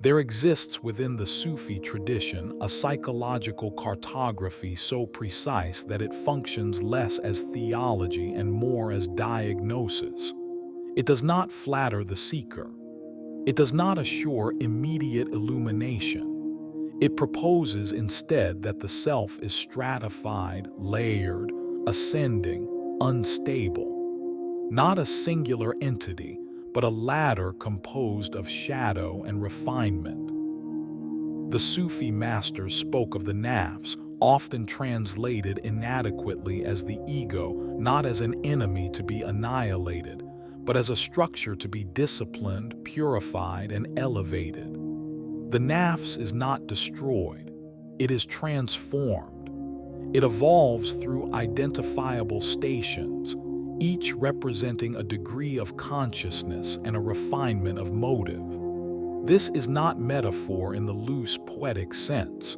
There exists within the Sufi tradition a psychological cartography so precise that it functions less as theology and more as diagnosis. It does not flatter the seeker. It does not assure immediate illumination. It proposes instead that the self is stratified, layered, ascending, unstable. Not a singular entity, but a ladder composed of shadow and refinement. The Sufi masters spoke of the Nafs, often translated inadequately as the ego, not as an enemy to be annihilated, but as a structure to be disciplined, purified, and elevated. The Nafs is not destroyed, it is transformed. It evolves through identifiable stations, each representing a degree of consciousness and a refinement of motive. This is not metaphor in the loose poetic sense.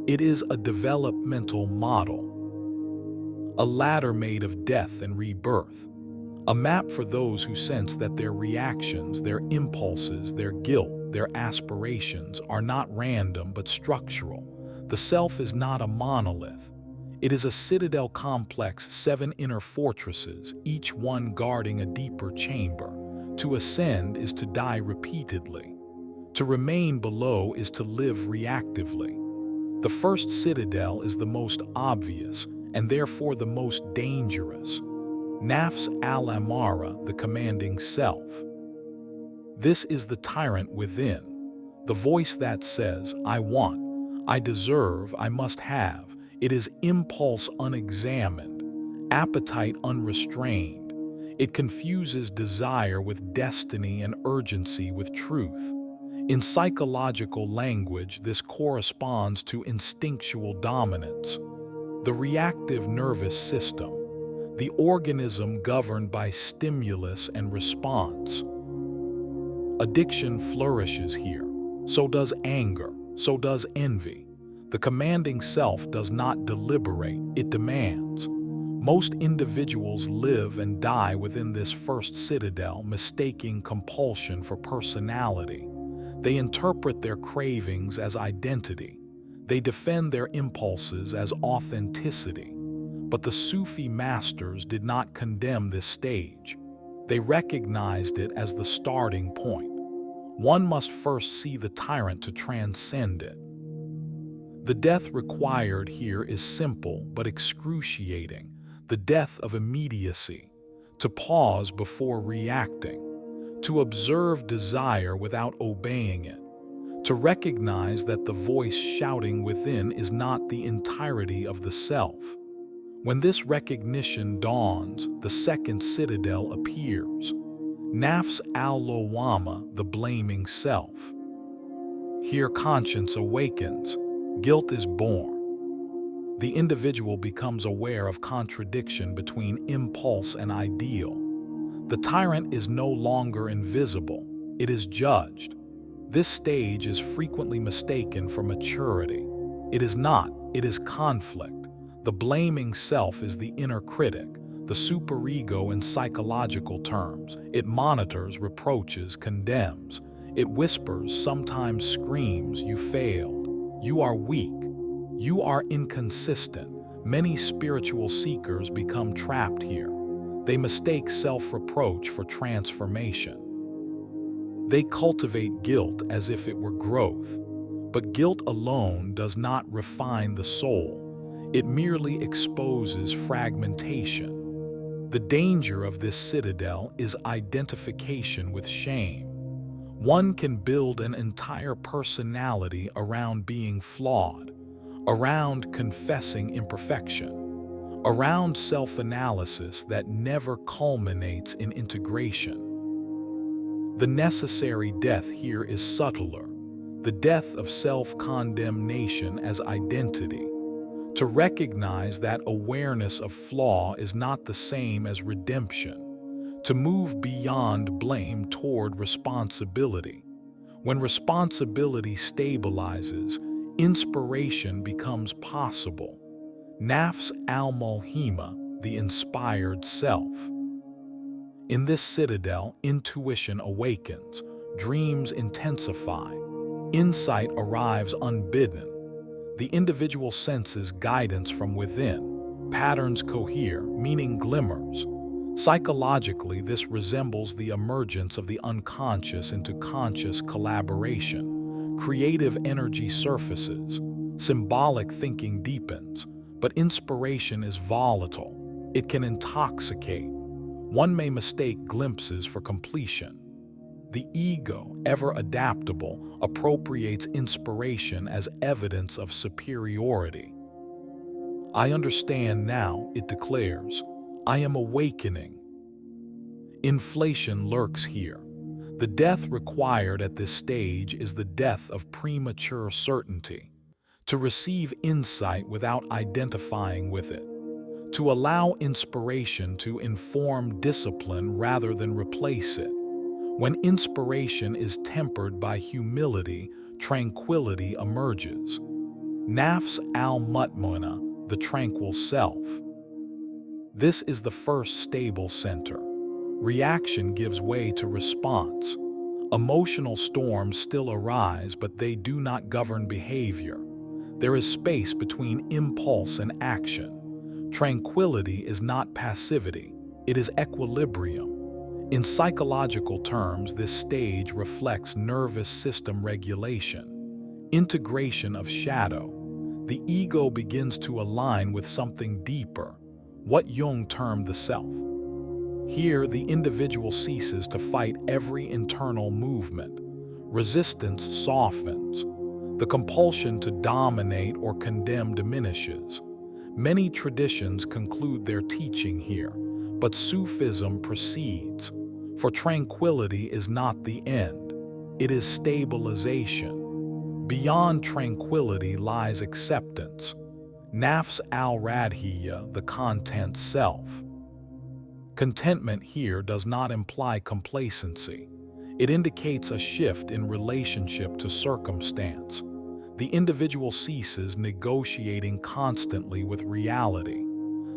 It is a developmental model, a ladder made of death and rebirth, a map for those who sense that their reactions, their impulses, their guilt, their aspirations are not random but structural. The self is not a monolith. It is a citadel complex, 7 inner fortresses, each one guarding a deeper chamber. To ascend is to die repeatedly. To remain below is to live reactively. The first citadel is the most obvious and therefore the most dangerous. Nafs al-Ammara, the commanding self. This is the tyrant within, the voice that says, I want, I deserve, I must have. It is impulse unexamined, appetite unrestrained. It confuses desire with destiny and urgency with truth. In psychological language, this corresponds to instinctual dominance. The reactive nervous system, the organism governed by stimulus and response. Addiction flourishes here. So does anger. So does envy. The commanding self does not deliberate, it demands. Most individuals live and die within this first citadel, mistaking compulsion for personality. They interpret their cravings as identity. They defend their impulses as authenticity. But the Sufi masters did not condemn this stage. They recognized it as the starting point. One must first see the tyrant to transcend it. The death required here is simple but excruciating, the death of immediacy, to pause before reacting, to observe desire without obeying it, to recognize that the voice shouting within is not the entirety of the self. When this recognition dawns, the second citadel appears. Nafs al-Lawwama, the blaming self. Here conscience awakens, guilt is born. The individual becomes aware of contradiction between impulse and ideal. The tyrant is no longer invisible, it is judged. This stage is frequently mistaken for maturity. It is not, it is conflict. The blaming self is the inner critic, the superego in psychological terms. It monitors, reproaches, condemns. It whispers, sometimes screams, you failed. You are weak. You are inconsistent. Many spiritual seekers become trapped here. They mistake self-reproach for transformation. They cultivate guilt as if it were growth. But guilt alone does not refine the soul. It merely exposes fragmentation. The danger of this citadel is identification with shame. One can build an entire personality around being flawed, around confessing imperfection, around self-analysis that never culminates in integration. The necessary death here is subtler, the death of self-condemnation as identity. To recognize that awareness of flaw is not the same as redemption. To move beyond blame toward responsibility. When responsibility stabilizes, inspiration becomes possible. Nafs al-Mulhima, the inspired self. In this citadel, intuition awakens, dreams intensify, Insight arrives unbidden. The individual senses guidance from within. Patterns cohere, meaning glimmers. Psychologically, this resembles the emergence of the unconscious into conscious collaboration. Creative energy surfaces. Symbolic thinking deepens. But inspiration is volatile. It can intoxicate. One may mistake glimpses for completion. The ego, ever adaptable, appropriates inspiration as evidence of superiority. I understand now, it declares. I am awakening. Inflation lurks here. The death required at this stage is the death of premature certainty. To receive insight without identifying with it. To allow inspiration to inform discipline rather than replace it. When inspiration is tempered by humility, tranquility emerges. Nafs al-Mutma'inna, the tranquil self. This is the first stable center. Reaction gives way to response. Emotional storms still arise, but they do not govern behavior. There is space between impulse and action. Tranquility is not passivity, it is equilibrium. In psychological terms, this stage reflects nervous system regulation, integration of shadow. The ego begins to align with something deeper, what Jung termed the self. Here, the individual ceases to fight every internal movement. Resistance softens. The compulsion to dominate or condemn diminishes. Many traditions conclude their teaching here, but Sufism proceeds. For tranquility is not the end, it is stabilization. Beyond tranquility lies acceptance. Nafs al-Radhiya, the content self. Contentment here does not imply complacency. It indicates a shift in relationship to circumstance. The individual ceases negotiating constantly with reality.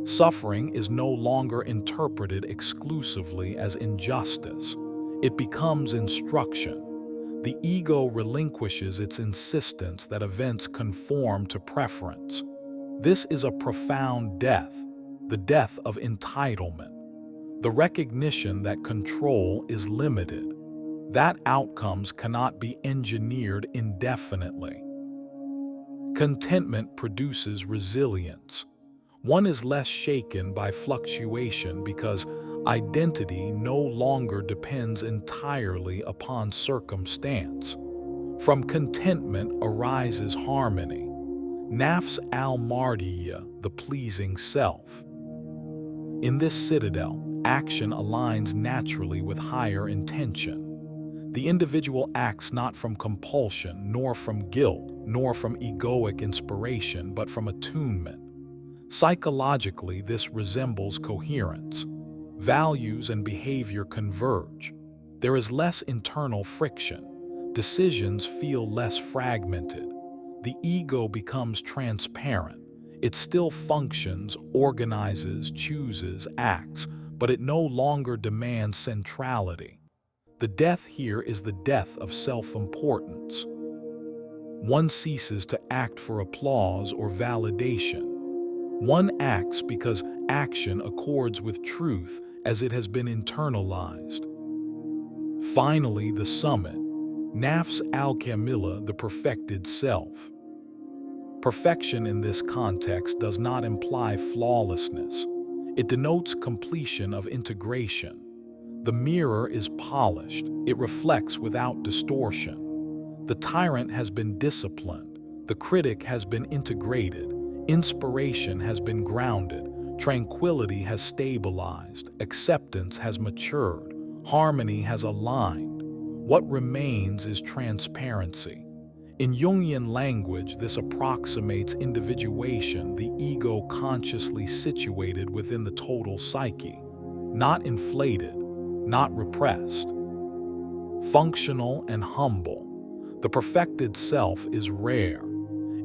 Suffering is no longer interpreted exclusively as injustice. It becomes instruction. The ego relinquishes its insistence that events conform to preference. This is a profound death, the death of entitlement. The recognition that control is limited, that outcomes cannot be engineered indefinitely. Contentment produces resilience. One is less shaken by fluctuation because identity no longer depends entirely upon circumstance. From contentment arises harmony. Nafs al-Mardiya, the pleasing self. In this citadel, action aligns naturally with higher intention. The individual acts not from compulsion, nor from guilt, nor from egoic inspiration, but from attunement. Psychologically, this resembles coherence. Values and behavior converge. There is less internal friction. Decisions feel less fragmented. The ego becomes transparent. It still functions, organizes, chooses, acts, but it no longer demands centrality. The death here is the death of self-importance. One ceases to act for applause or validation. One acts because action accords with truth as it has been internalized. Finally, the summit, Nafs al-Kamila, the perfected self. Perfection in this context does not imply flawlessness. It denotes completion of integration. The mirror is polished, it reflects without distortion. The tyrant has been disciplined, the critic has been integrated, inspiration has been grounded, tranquility has stabilized, acceptance has matured, harmony has aligned. What remains is transparency. In Jungian language, this approximates individuation, the ego consciously situated within the total psyche, not inflated, not repressed. Functional and humble, the perfected self is rare.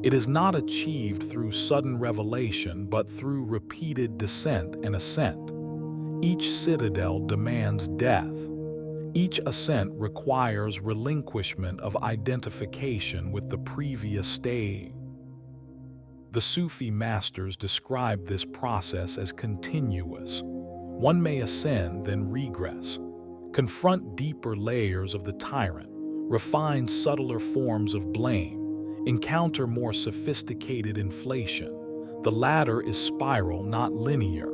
It is not achieved through sudden revelation, but through repeated descent and ascent. Each citadel demands death. Each ascent requires relinquishment of identification with the previous stage. The Sufi masters describe this process as continuous. One may ascend, then regress, confront deeper layers of the tyrant, refine subtler forms of blame, encounter more sophisticated inflation. The latter is spiral, not linear,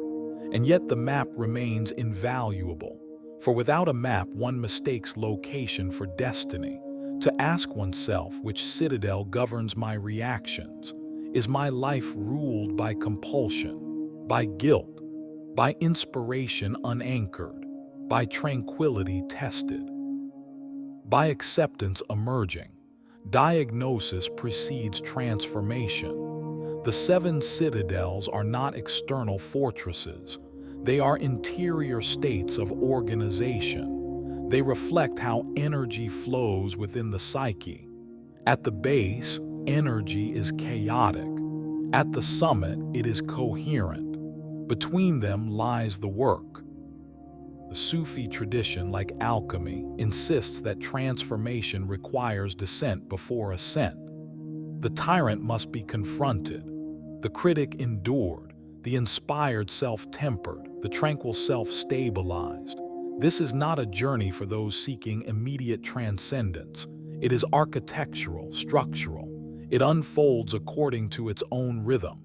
and yet the map remains invaluable. For without a map, one mistakes location for destiny. To ask oneself which citadel governs my reactions. Is my life ruled by compulsion, by guilt, by inspiration unanchored, by tranquility tested, by acceptance emerging? Diagnosis precedes transformation. The 7 citadels are not external fortresses. They are interior states of organization. They reflect how energy flows within the psyche. At the base, energy is chaotic. At the summit, it is coherent. Between them lies the work. The Sufi tradition, like alchemy, insists that transformation requires descent before ascent. The tyrant must be confronted, the critic endured, the inspired self-tempered, the tranquil self-stabilized. This is not a journey for those seeking immediate transcendence. It is architectural, structural. It unfolds according to its own rhythm.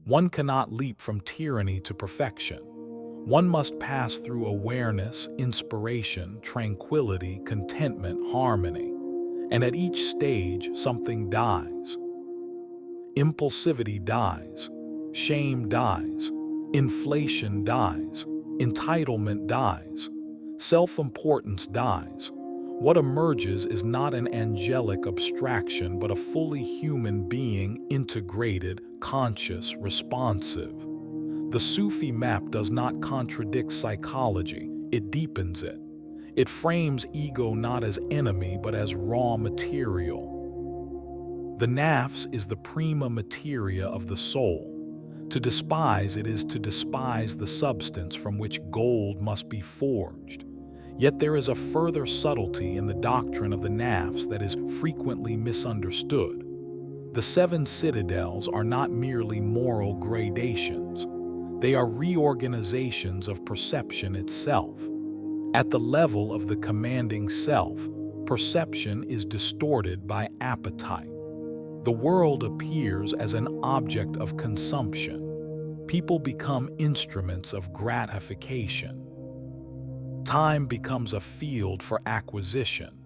One cannot leap from tyranny to perfection. One must pass through awareness, inspiration, tranquility, contentment, harmony. And at each stage, something dies. Impulsivity dies. Shame dies. Inflation dies. Entitlement dies. Self-importance dies. What emerges is not an angelic abstraction, but a fully human being, integrated, conscious, responsive. The Sufi map does not contradict psychology, it deepens it. It frames ego not as enemy, but as raw material. The Nafs is the prima materia of the soul. To despise it is to despise the substance from which gold must be forged. Yet there is a further subtlety in the doctrine of the Nafs that is frequently misunderstood. The 7 citadels are not merely moral gradations. They are reorganizations of perception itself. At the level of the commanding self, perception is distorted by appetite. The world appears as an object of consumption. People become instruments of gratification. Time becomes a field for acquisition.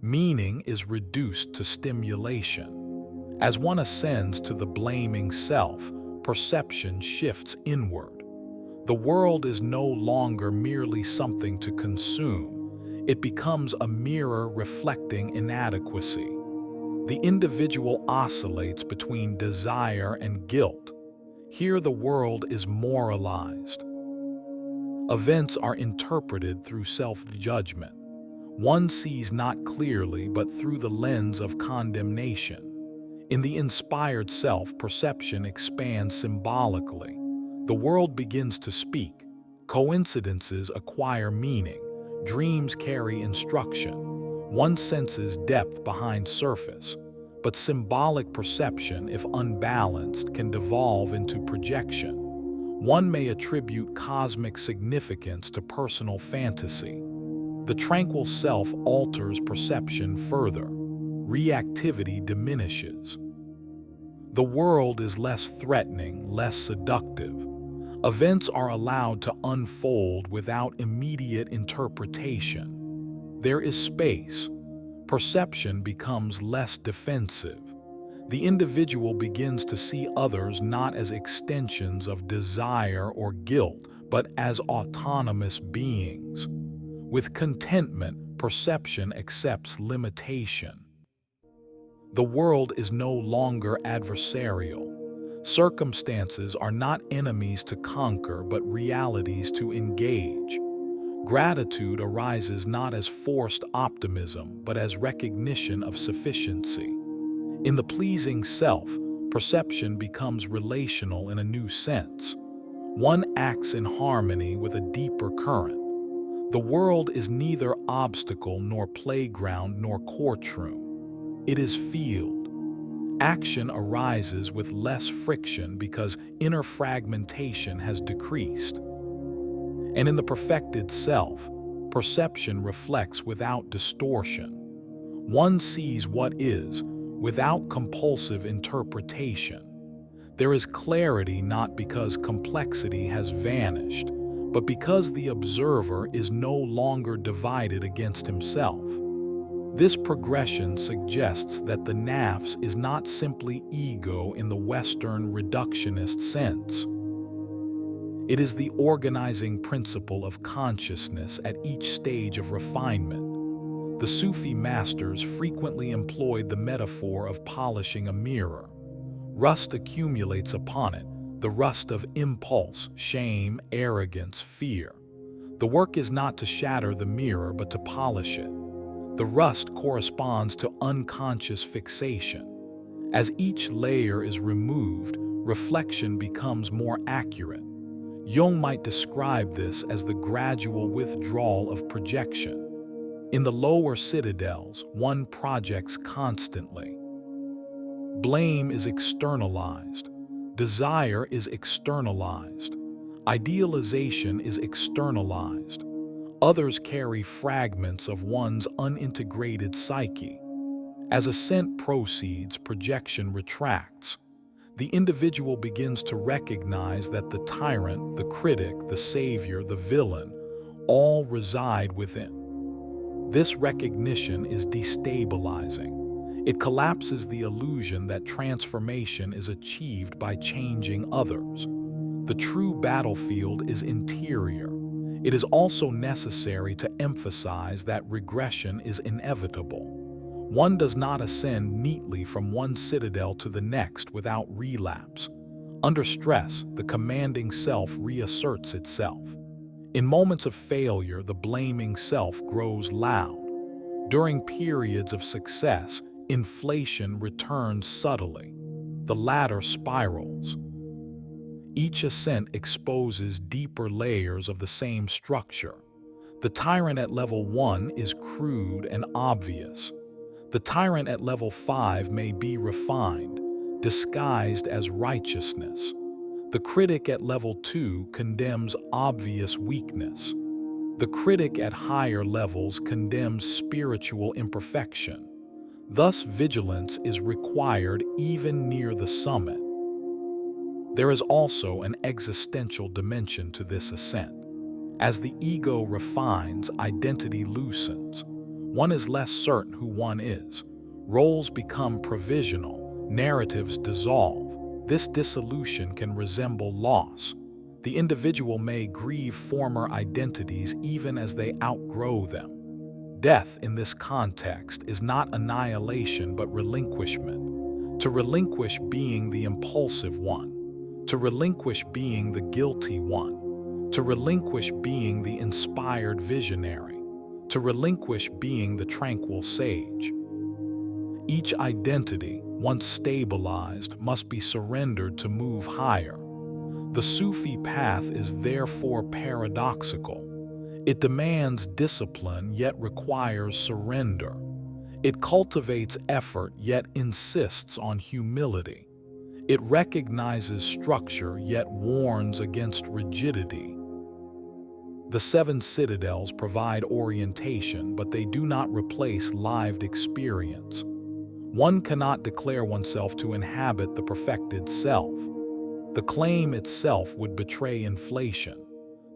Meaning is reduced to stimulation. As one ascends to the blaming self, perception shifts inward. The world is no longer merely something to consume. It becomes a mirror reflecting inadequacy. The individual oscillates between desire and guilt. Here the world is moralized. Events are interpreted through self-judgment. One sees not clearly but through the lens of condemnation. In the inspired self, perception expands symbolically. The world begins to speak. Coincidences acquire meaning. Dreams carry instruction. One senses depth behind surface. But symbolic perception, if unbalanced, can devolve into projection. One may attribute cosmic significance to personal fantasy. The tranquil self alters perception further. Reactivity diminishes. The world is less threatening, less seductive. Events are allowed to unfold without immediate interpretation. There is space. Perception becomes less defensive. The individual begins to see others not as extensions of desire or guilt, but as autonomous beings. With contentment, perception accepts limitation. The world is no longer adversarial. Circumstances are not enemies to conquer, but realities to engage. Gratitude arises not as forced optimism, but as recognition of sufficiency. In the pleasing self, perception becomes relational in a new sense. One acts in harmony with a deeper current. The world is neither obstacle nor playground nor courtroom. It is field. Action arises with less friction because inner fragmentation has decreased. And in the perfected self, perception reflects without distortion. One sees what is, without compulsive interpretation. There is clarity not because complexity has vanished, but because the observer is no longer divided against himself. This progression suggests that the Nafs is not simply ego in the Western reductionist sense. It is the organizing principle of consciousness at each stage of refinement. The Sufi masters frequently employed the metaphor of polishing a mirror. Rust accumulates upon it, the rust of impulse, shame, arrogance, fear. The work is not to shatter the mirror, but to polish it. The rust corresponds to unconscious fixation. As each layer is removed, reflection becomes more accurate. Jung might describe this as the gradual withdrawal of projection. In the lower citadels, one projects constantly. Blame is externalized. Desire is externalized. Idealization is externalized. Others carry fragments of one's unintegrated psyche. As ascent proceeds, projection retracts. The individual begins to recognize that the tyrant, the critic, the savior, the villain, all reside within. This recognition is destabilizing. It collapses the illusion that transformation is achieved by changing others. The true battlefield is interior. It is also necessary to emphasize that regression is inevitable. One does not ascend neatly from one citadel to the next without relapse. Under stress, the commanding self reasserts itself. In moments of failure, the blaming self grows loud. During periods of success, inflation returns subtly. The latter spirals. Each ascent exposes deeper layers of the same structure. The tyrant at level 1 is crude and obvious. The tyrant at level 5 may be refined, disguised as righteousness. The critic at level 2 condemns obvious weakness. The critic at higher levels condemns spiritual imperfection. Thus, vigilance is required even near the summit. There is also an existential dimension to this ascent. As the ego refines, identity loosens. One is less certain who one is. Roles become provisional, narratives dissolve. This dissolution can resemble loss. The individual may grieve former identities even as they outgrow them. Death in this context is not annihilation but relinquishment. To relinquish being the impulsive one. To relinquish being the guilty one. To relinquish being the inspired visionary. To relinquish being the tranquil sage. Each identity, once stabilized, must be surrendered to move higher. The Sufi path is therefore paradoxical. It demands discipline yet requires surrender. It cultivates effort yet insists on humility. It recognizes structure yet warns against rigidity. The 7 citadels provide orientation, but they do not replace lived experience. One cannot declare oneself to inhabit the perfected self. The claim itself would betray inflation.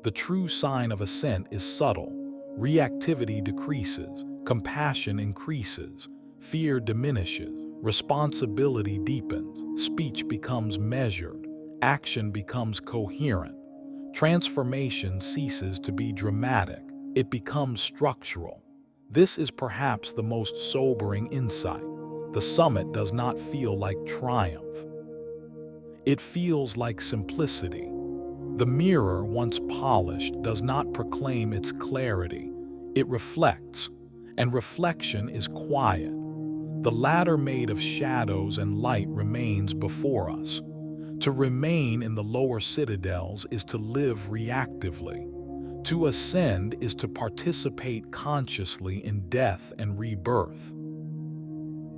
The true sign of ascent is subtle. Reactivity decreases, compassion increases, fear diminishes, responsibility deepens, speech becomes measured, action becomes coherent. Transformation ceases to be dramatic, it becomes structural. This is perhaps the most sobering insight. The summit does not feel like triumph. It feels like simplicity. The mirror, once polished, does not proclaim its clarity. It reflects, and reflection is quiet. The ladder made of shadows and light remains before us. To remain in the lower citadels is to live reactively. To ascend is to participate consciously in death and rebirth.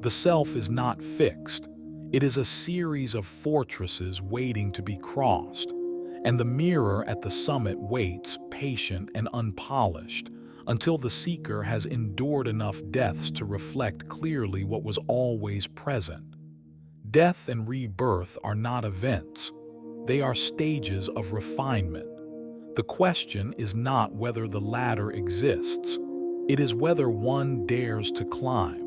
The self is not fixed. It is a series of fortresses waiting to be crossed, and the mirror at the summit waits, patient and unpolished, until the seeker has endured enough deaths to reflect clearly what was always present. Death and rebirth are not events. They are stages of refinement. The question is not whether the latter exists. It is whether one dares to climb.